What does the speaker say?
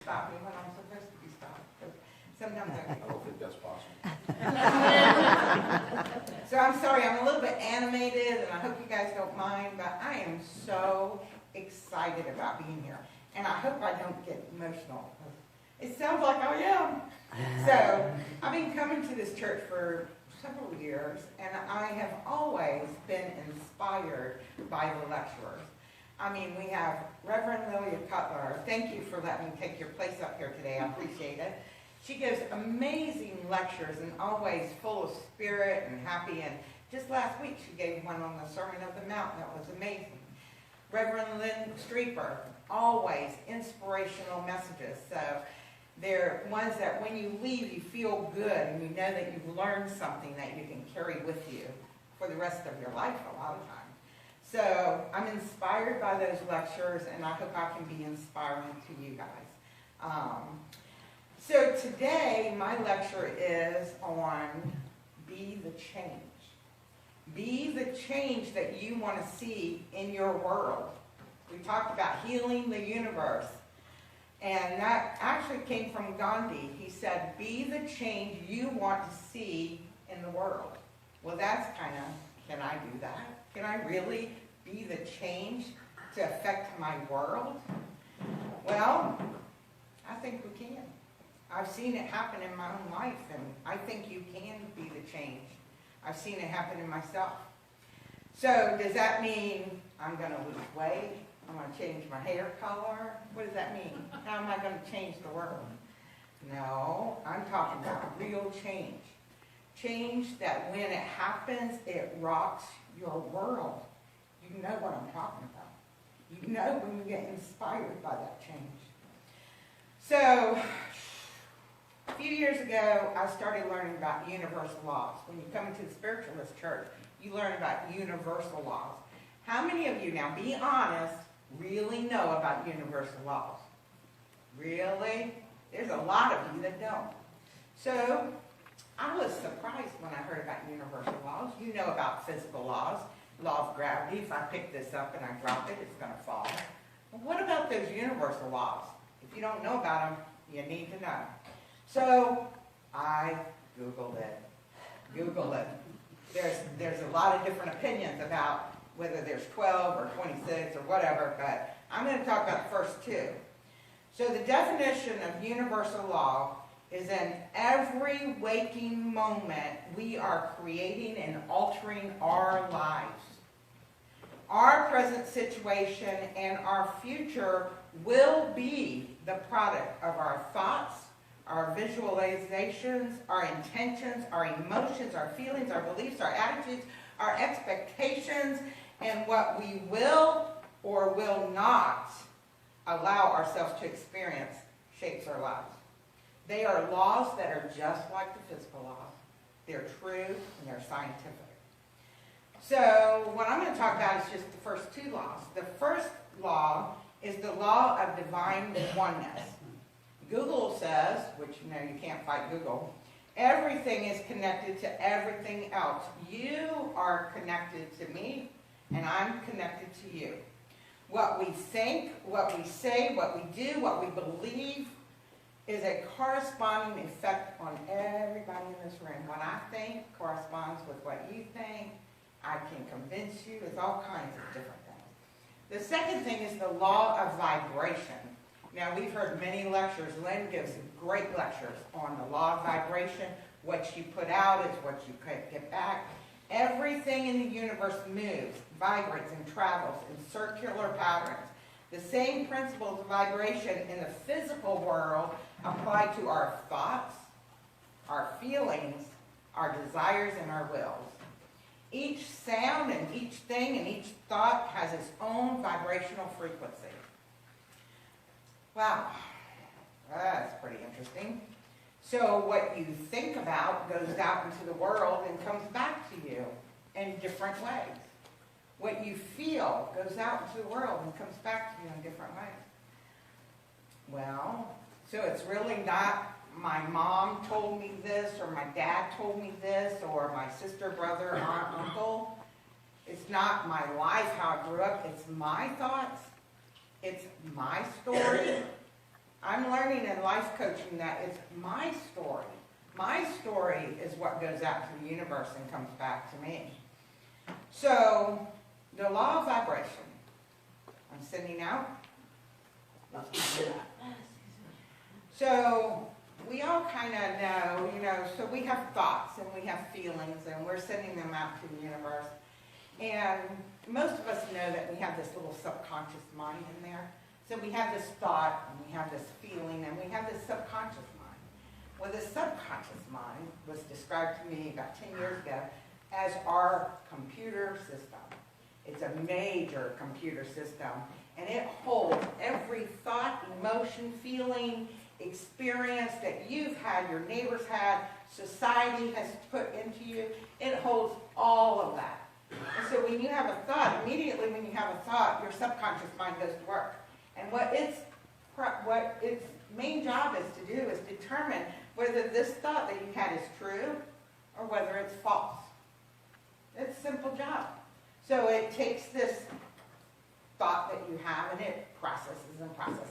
stop me when I'm supposed to be stopped. Sometimes I don't think that's possible. So I'm sorry, I'm a little bit animated, and I hope you guys don't mind, but I am so excited about being here. And I hope I don't get emotional. It sounds like I am. So I've been coming to this church for several years, and I have always been inspired by the lecturers. I mean, we have Reverend Lilia Cutler. Thank you for letting me take your place up here today. I appreciate it. She gives amazing lectures and always full of spirit and happy. And just last week she gave one on the Sermon of the Mount that was amazing. Reverend Lynn Streeper, always inspirational messages. So they're ones that when you leave you feel good and you know that you've learned something that you can carry with you for the rest of your life a lot of times. So I'm inspired by those lectures, and I hope I can be inspiring to you guys. So today my lecture is on be the change. Be the change that you want to see in your world. We talked about healing the universe. And that actually came from Gandhi. He said, be the change you want to see in the world. Well, that's kind of, can I do that? Can I really be the change to affect my world? Well, I think we can. I've seen it happen in my own life, and I think you can be the change. I've seen it happen in myself. So does that mean I'm going to lose weight? I'm going to change my hair color? What does that mean? How am I going to change the world? No, I'm talking about real change. Change that when it happens, it rocks your world. You know what I'm talking about. You know when you get inspired by that change. So, a few years ago, I started learning about universal laws. When you come into the Spiritualist church, you learn about universal laws. How many of you, now be honest, really know about universal laws? Really? There's a lot of you that don't. So, I was surprised when I heard about universal laws. You know about physical laws, law of gravity. If I pick this up and I drop it, it's going to fall. Well, what about those universal laws? If you don't know about them, you need to know. So, I Googled it. Google it. There's a lot of different opinions about whether there's 12 or 26 or whatever, but I'm going to talk about the first two. So the definition of universal law is in every waking moment we are creating and altering our lives. Our present situation and our future will be the product of our thoughts, our visualizations, our intentions, our emotions, our feelings, our beliefs, our attitudes, our expectations, and what we will or will not allow ourselves to experience shapes our lives. They are laws that are just like the physical laws. They're true and they're scientific. So what I'm going to talk about is just the first two laws. The first law is the law of divine oneness. Google says, which you know you can't fight Google, everything is connected to everything else. You are connected to me, and I'm connected to you. What we think, what we say, what we do, what we believe is a corresponding effect on everybody in this room. What I think corresponds with what you think. I can convince you. It's all kinds of different things. The second thing is the law of vibration. Now, we've heard many lectures. Lynn gives great lectures on the law of vibration. What you put out is what you get back. Everything in the universe moves, vibrates, and travels in circular patterns. The same principles of vibration in the physical world apply to our thoughts, our feelings, our desires, and our wills. Each sound and each thing and each thought has its own vibrational frequency. Wow, that's pretty interesting. So what you think about goes out into the world and comes back to you in different ways. What you feel goes out into the world and comes back to you in different ways. Well, so it's really not my mom told me this, or my dad told me this, or my sister, brother, aunt, uncle. It's not my life, how I grew up. It's my thoughts. It's my story. I'm learning in life coaching that it's my story. My story is what goes out to the universe and comes back to me. So, the law of vibration. I'm sending out. So, we all kind of know, so we have thoughts and we have feelings and we're sending them out to the universe. And most of us know that we have this little subconscious mind in there. So we have this thought and we have this feeling and we have this subconscious mind. Well, this subconscious mind was described to me about 10 years ago as our computer system. It's a major computer system, and it holds every thought, emotion, feeling, experience that you've had, your neighbors had, society has put into you. It holds all of that. And so when you have a thought, immediately when you have a thought, your subconscious mind goes to work. And what its main job is to do is determine whether this thought that you had is true or whether it's false. It's a simple job. So it takes this thought that you have and it processes and processes